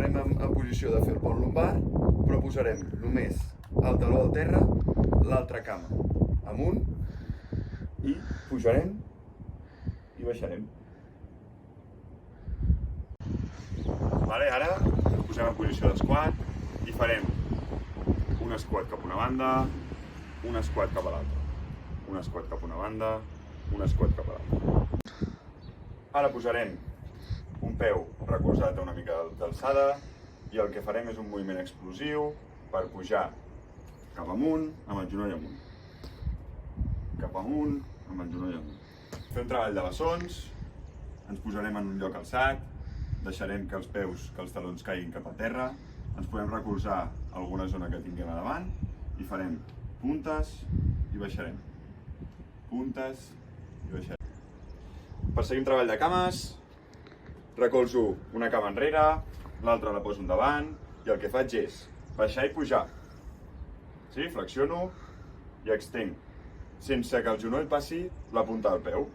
posarem en posició de fer el pont lumbar, però posarem només el taló al terra, l'altra cama amunt i pujarem i baixarem. Vale, ara ens posem en posició d'esquat i farem un squat cap a una banda, un squat cap a l'altra, un squat cap a una banda, un squat cap a l'altra. Ara posarem un peu recolzat a una mica d'alçada i el que farem és un moviment explosiu per pujar cap amunt amb el genoll amunt. Cap amunt amb el genoll amunt. Fer un treball de bessons, ens posarem en un lloc alçat, deixarem que els talons caiguin cap a terra, ens podem recolzar alguna zona que tinguem a davant i farem puntes i baixarem. Puntes i baixarem. Perseguim treball de cames, recolzo una cama enrere, l'altra la poso endavant i el que faig és baixar i pujar. Sí? Flexiono i extenc, sense que el genoll passi la punta del peu.